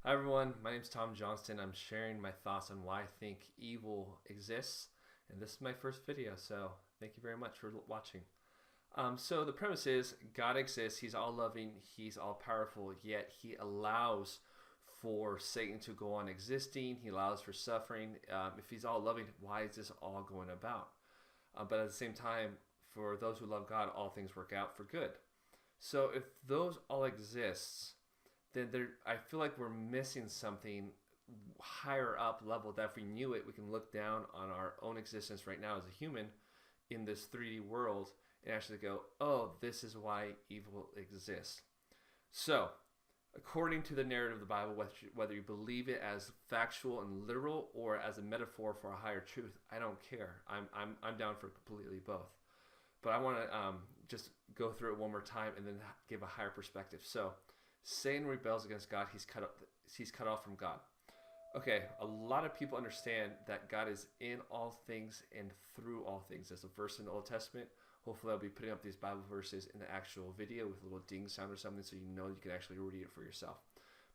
Hi everyone, my name is Johnston. I'm sharing my thoughts on why I think evil exists, and this is my first video, so thank you very much for watching. So the premise is God exists, He's all loving, He's all powerful, yet He allows for Satan to go on existing, He allows for suffering. If He's all loving, why is this all going about? But at the same time, for those who love God, all things work out for good. So if those all exist, then I feel like we're missing something higher up level that if we knew it, we can look down on our own existence right now as a human in this 3D world and actually go, oh, this is why evil exists. So, according to the narrative of the Bible, whether you believe it as factual and literal or as a metaphor for a higher truth, I don't care. I'm down for completely both. But I want to just go through it one more time and then give a higher perspective. So, Satan rebels against God. He's cut off from God. Okay, a lot of people understand that God is in all things and through all things. There's a verse in the Old Testament. Hopefully I'll be putting up these Bible verses in the actual video with a little ding sound or something so you know you can actually read it for yourself.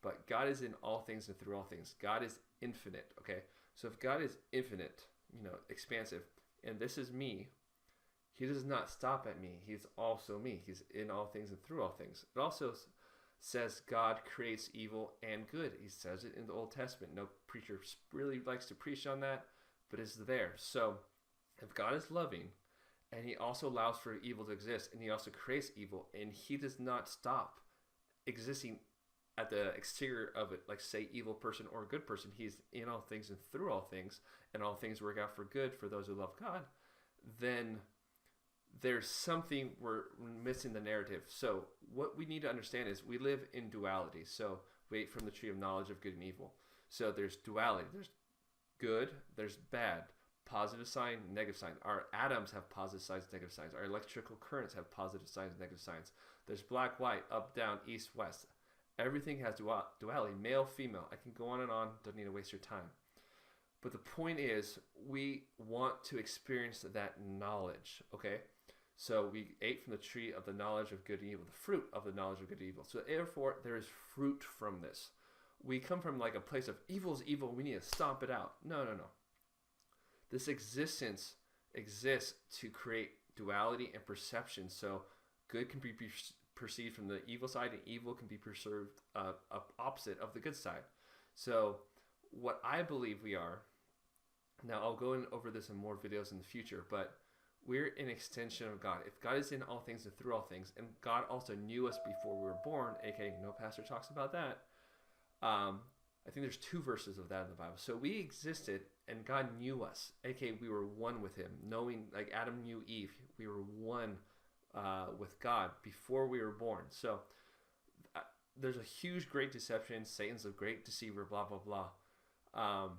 But God is in all things and through all things. God is infinite, okay? So if God is infinite, expansive, and this is me, He does not stop at me. He's also me. He's in all things and through all things. It also says God creates evil and good. He says it in the Old Testament. No preacher really likes to preach on that, but it's there. So if God is loving and He also allows for evil to exist and He also creates evil and He does not stop existing at the exterior of it, like say evil person or a good person, He's in all things and through all things, and all things work out for good for those who love God, then there's something we're missing the narrative. So what we need to understand is we live in duality. So we ate from the tree of knowledge of good and evil. So there's duality. There's good, there's bad, positive sign, negative sign. Our atoms have positive signs, negative signs. Our electrical currents have positive signs, negative signs. There's black, white, up, down, east, west. Everything has duality, male, female. I can go on and on. Don't need to waste your time. But the point is, we want to experience that knowledge, okay? So we ate from the tree of the knowledge of good and evil, the fruit of the knowledge of good and evil. So therefore, there is fruit from this. We come from like a place of evil is evil, we need to stomp it out. No. This existence exists to create duality and perception. So good can be perceived from the evil side and evil can be perceived opposite of the good side. So what I believe we are, now I'll go over this in more videos in the future, but we're an extension of God. If God is in all things and through all things, and God also knew us before we were born, aka no pastor talks about that. I think there's 2 verses of that in the Bible. So we existed and God knew us, aka we were one with Him. Knowing, like Adam knew Eve, we were one with God before we were born. So there's a huge, great deception. Satan's a great deceiver, blah, blah, blah.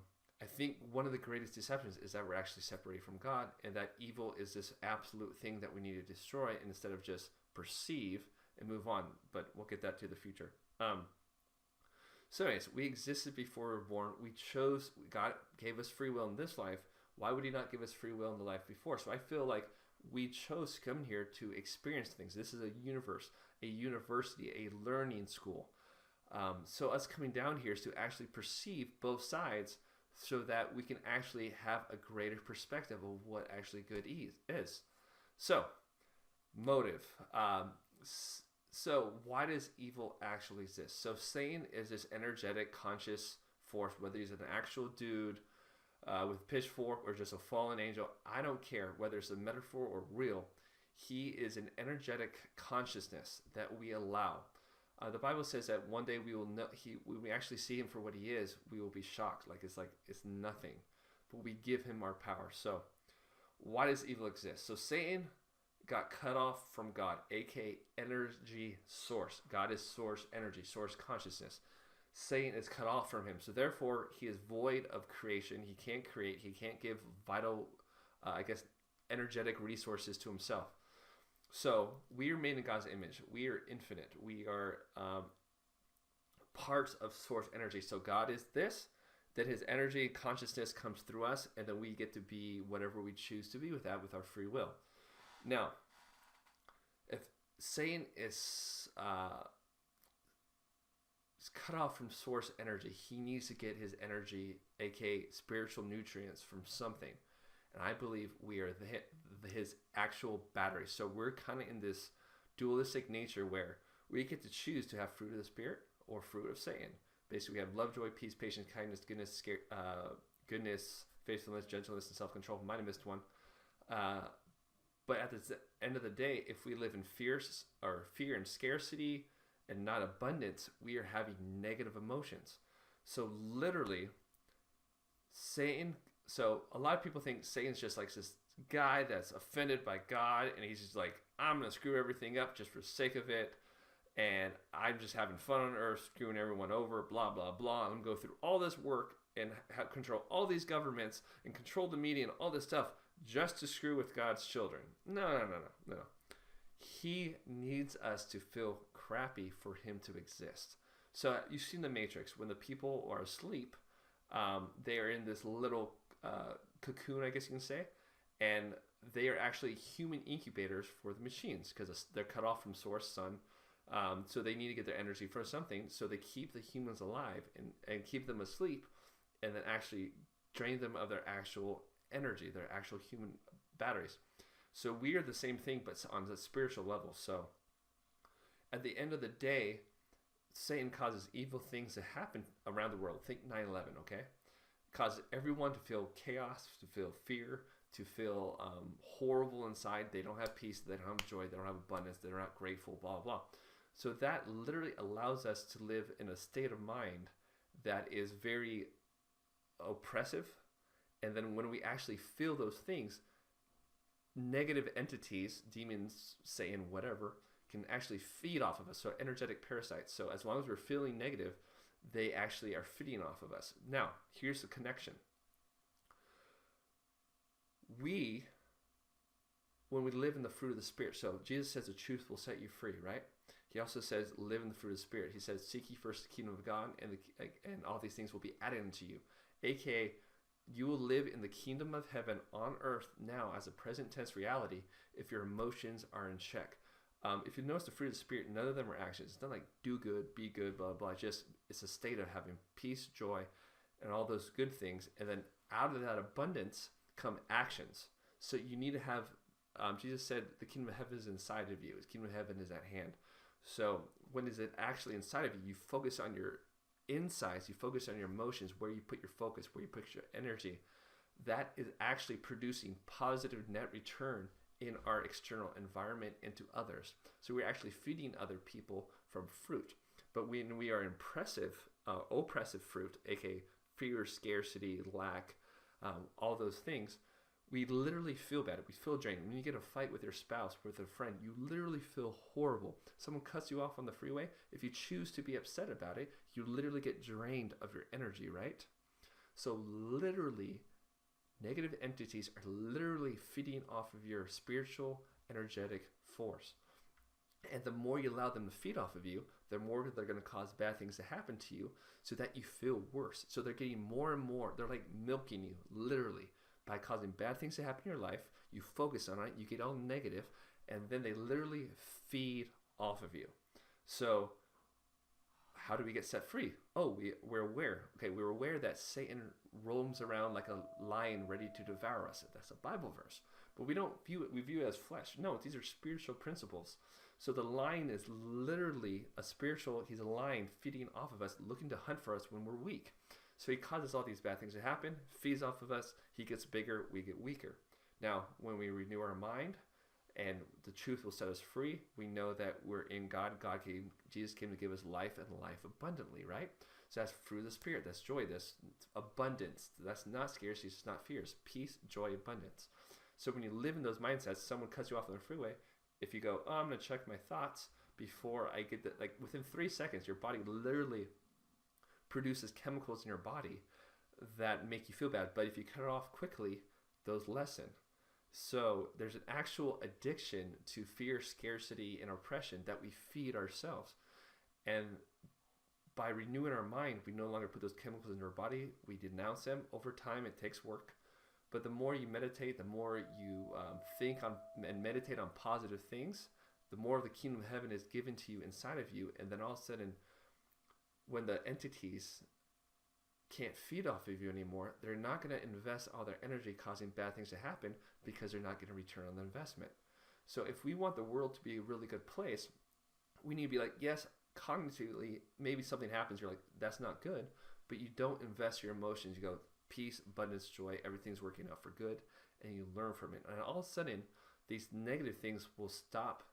I think one of the greatest deceptions is that we're actually separated from God and that evil is this absolute thing that we need to destroy instead of just perceive and move on. But we'll get that to the future. So anyways, we existed before we were born. We chose, God gave us free will in this life. Why would He not give us free will in the life before? So I feel like we chose to come here to experience things. This is a universe, a university, a learning school. So us coming down here is to actually perceive both sides so that we can actually have a greater perspective of what actually good is. So, motive. So why does evil actually exist? So Satan is this energetic, conscious force, whether he's an actual dude with a pitchfork or just a fallen angel, I don't care whether it's a metaphor or real. He is an energetic consciousness that we allow. The Bible says that one day we will know when we actually see Him for what He is, we will be shocked. Like it's nothing. But we give Him our power. So why does evil exist? So Satan got cut off from God, aka energy source. God is source energy, source consciousness. Satan is cut off from Him. So therefore, he is void of creation. He can't create. He can't give vital, energetic resources to himself. So we are made in God's image. We are infinite. We are parts of source energy. So God is this, that His energy, consciousness comes through us, and then we get to be whatever we choose to be with that with our free will. Now, if Satan is he's cut off from source energy. He needs to get his energy, aka spiritual nutrients, from something. And I believe we are his actual battery. So we're kind of in this dualistic nature where we get to choose to have fruit of the Spirit or fruit of Satan. Basically, we have love, joy, peace, patience, kindness, goodness, faithfulness, gentleness, and self-control. Might have missed one. But at the end of the day, if we live in fear and scarcity and not abundance, we are having negative emotions. So literally, Satan. So a lot of people think Satan's just like this guy that's offended by God, and he's just like, I'm gonna screw everything up just for the sake of it, and I'm just having fun on earth, screwing everyone over, blah blah blah. I'm gonna go through all this work and control all these governments and control the media and all this stuff just to screw with God's children. No. He needs us to feel crappy for him to exist. So you've seen the Matrix. When the people are asleep, they are in this little cocoon, I guess you can say, and they are actually human incubators for the machines because they're cut off from source sun. So they need to get their energy from something. So they keep the humans alive and keep them asleep, and then actually drain them of their actual energy, their actual human batteries. So we are the same thing, but on the spiritual level. So at the end of the day, Satan causes evil things to happen around the world. Think 9/11, okay? Causes everyone to feel chaos, to feel fear, to feel horrible inside. They don't have peace, they don't have joy, they don't have abundance, they're not grateful, blah, blah. So that literally allows us to live in a state of mind that is very oppressive. And then when we actually feel those things, negative entities, demons, Satan, whatever, can actually feed off of us. So energetic parasites. So as long as we're feeling negative, they actually are feeding off of us. Now, here's the connection. When we live in the fruit of the Spirit, so Jesus says the truth will set you free, right? He also says live in the fruit of the Spirit. He says seek ye first the kingdom of God, and all these things will be added unto you. AKA, you will live in the kingdom of heaven on earth now as a present tense reality if your emotions are in check. If you notice the fruit of the Spirit, none of them are actions. It's not like do good, be good, blah, blah. It's a state of having peace, joy, and all those good things. And then out of that abundance come actions. So you need to have, Jesus said the kingdom of heaven is inside of you. His kingdom of heaven is at hand. So when is it actually inside of you? You focus on your insides, you focus on your emotions, where you put your focus, where you put your energy. That is actually producing positive net return in our external environment and to others. So we're actually feeding other people from fruit. But when we are oppressive fruit, aka fear, scarcity, lack, all those things, we literally feel bad. We feel drained. When you get a fight with your spouse, with a friend, you literally feel horrible. Someone cuts you off on the freeway. If you choose to be upset about it, you literally get drained of your energy, right? So literally, negative entities are literally feeding off of your spiritual, energetic force. And the more you allow them to feed off of you, the more they're going to cause bad things to happen to you so that you feel worse. So they're getting more and more. They're like milking you, literally, by causing bad things to happen in your life. You focus on it, you get all negative, and then they literally feed off of you. So how do we get set free? Oh, we're aware. Okay, we're aware that Satan roams around like a lion ready to devour us. That's a Bible verse. But we don't view it, we view it as flesh. No, these are spiritual principles. So the lion is literally he's a lion feeding off of us, looking to hunt for us when we're weak. So he causes all these bad things to happen, feeds off of us, he gets bigger, we get weaker. Now, when we renew our mind and the truth will set us free, we know that we're in God. Jesus came to give us life and life abundantly, right? So that's fruit of the Spirit, that's joy, that's abundance. That's not scarcity, it's not fears. Peace, joy, abundance. So when you live in those mindsets, someone cuts you off on the freeway, if you go, oh, I'm going to check my thoughts before I get that, like within 3 seconds, your body literally produces chemicals in your body that make you feel bad. But if you cut it off quickly, those lessen. So there's an actual addiction to fear, scarcity, and oppression that we feed ourselves. And by renewing our mind, we no longer put those chemicals in our body. We denounce them. Over time, it takes work. But the more you meditate, the more you think on and meditate on positive things, the more of the kingdom of heaven is given to you inside of you. And then all of a sudden, when the entities can't feed off of you anymore, they're not going to invest all their energy causing bad things to happen because they're not getting a return on the investment. So if we want the world to be a really good place, we need to be like, yes, cognitively, maybe something happens, you're like, that's not good, but you don't invest your emotions. You go, peace, abundance, joy, everything's working out for good, and you learn from it. And all of a sudden, these negative things will stop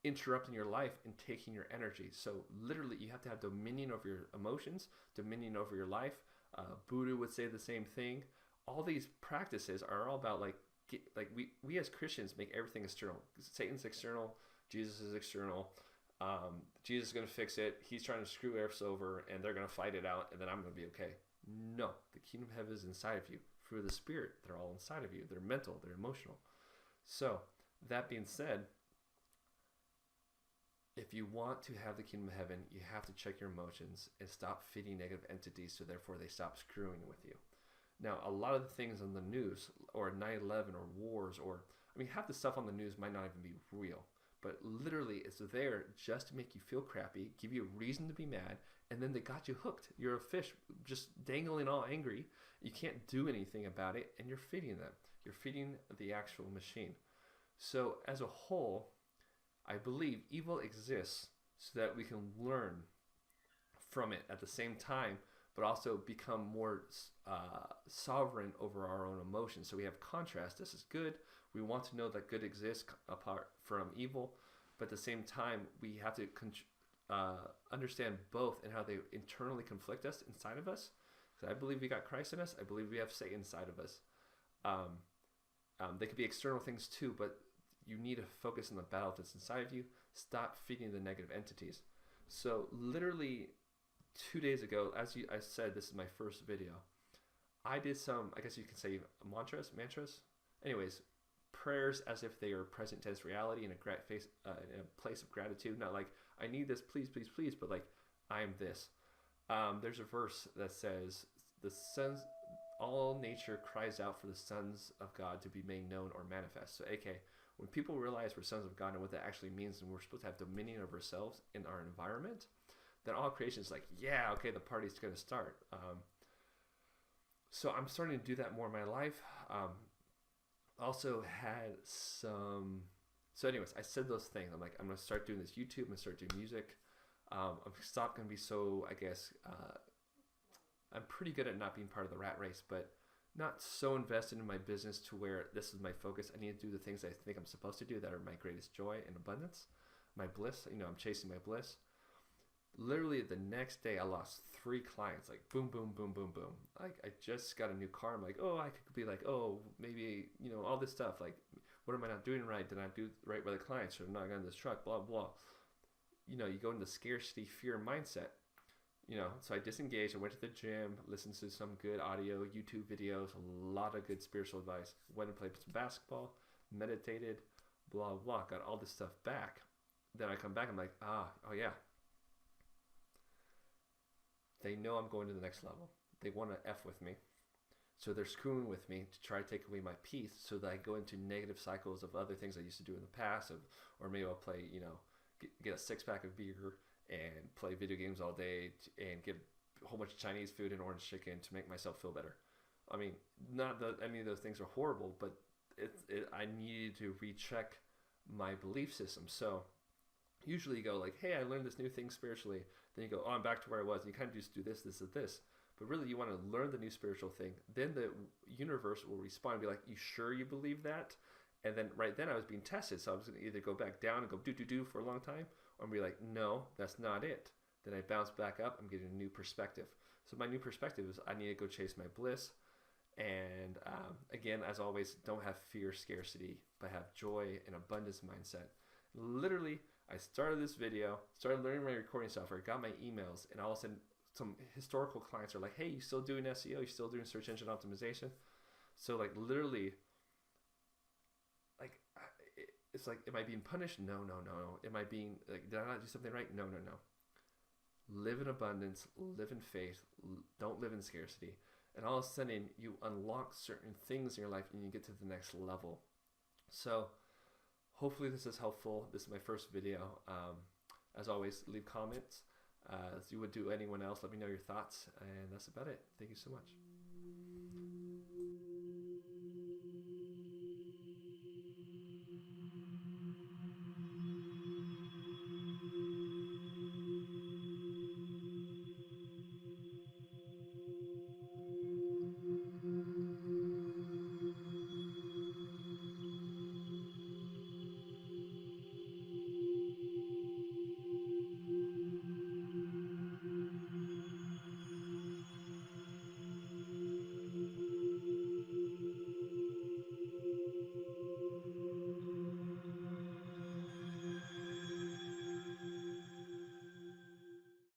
interrupting your life and taking your energy. So literally, you have to have dominion over your emotions, dominion over your life. Buddha would say the same thing. All these practices are all about we as Christians make everything external. Satan's external, Jesus is external. Jesus is going to fix it. He's trying to screw us over, and they're going to fight it out, and then I'm going to be okay. No, the kingdom of heaven is inside of you. Through the Spirit, they're all inside of you. They're mental, they're emotional. So, that being said, if you want to have the kingdom of heaven, you have to check your emotions and stop feeding negative entities, so therefore they stop screwing with you. Now, a lot of the things on the news, or 9/11, or wars, or, half the stuff on the news might not even be real. But literally, it's there just to make you feel crappy, give you a reason to be mad, and then they got you hooked. You're a fish just dangling all angry. You can't do anything about it, and you're feeding them. You're feeding the actual machine. So as a whole, I believe evil exists so that we can learn from it at the same time, but also become more sovereign over our own emotions. So we have contrast. This is good. We want to know that good exists apart from evil, but at the same time, we have to understand both and how they internally conflict us inside of us. Because I believe we got Christ in us. I believe we have Satan inside of us. They could be external things too, but you need to focus on the battle that's inside of you. Stop feeding the negative entities. So literally 2 days ago, I said, this is my first video. I did some, I guess you could say mantras. Anyways, prayers as if they are present tense reality in a place of gratitude. Not like, I need this, please, please, please, but like, I am this. There's a verse that says, all nature cries out for the sons of God to be made known or manifest. So, aka, when people realize we're sons of God and what that actually means, and we're supposed to have dominion over ourselves in our environment, then all creation is like, yeah, okay, the party's going to start. So I'm starting to do that more in my life. Also had some... So anyways, I said those things. I'm like, I'm going to start doing this YouTube. I'm going to start doing music. I'm not going to be so, I guess... I'm pretty good at not being part of the rat race, but not so invested in my business to where this is my focus. I need to do the things I think I'm supposed to do that are my greatest joy and abundance. My bliss. I'm chasing my bliss. Literally the next day I lost 3 clients, like boom, boom, boom, boom, boom. Like I just got a new car. I'm like, oh, I could be like, oh, maybe, all this stuff. Like, what am I not doing right? Did I do right by the clients? Should I not get in this truck? Blah, blah. You go into scarcity, fear mindset. So I disengaged. I went to the gym, listened to some good audio, YouTube videos, a lot of good spiritual advice. Went and played some basketball, meditated, blah, blah. Got all this stuff back. Then I come back, I'm like, oh yeah. They know I'm going to the next level. They want to F with me. So they're screwing with me to try to take away my peace so that I go into negative cycles of other things I used to do in the past. Or maybe I'll play, get a 6-pack of beer and play video games all day and get a whole bunch of Chinese food and orange chicken to make myself feel better. Not that any of those things are horrible, but I needed to recheck my belief system. So usually you go like, hey, I learned this new thing spiritually. Then you go, oh, I'm back to where I was. And you kind of just do this, this, and this. But really you want to learn the new spiritual thing. Then the universe will respond and be like, you sure you believe that? And then right then I was being tested. So I was going to either go back down and go do for a long time, or be like, no, that's not it. Then I bounce back up. I'm getting a new perspective. So my new perspective is I need to go chase my bliss. And again, as always, don't have fear, scarcity, but have joy and abundance mindset. Literally, I started this video, started learning my recording software, got my emails, and all of a sudden, some historical clients are like, hey, you still doing SEO? You still doing search engine optimization? So like literally, like it's like, am I being punished? No. Am I being like, did I not do something right? No. Live in abundance, live in faith, don't live in scarcity. And all of a sudden you unlock certain things in your life and you get to the next level. So hopefully this is helpful. This is my first video. As always, leave comments. as you would do anyone else. Let me know your thoughts, and that's about it. Thank you so much.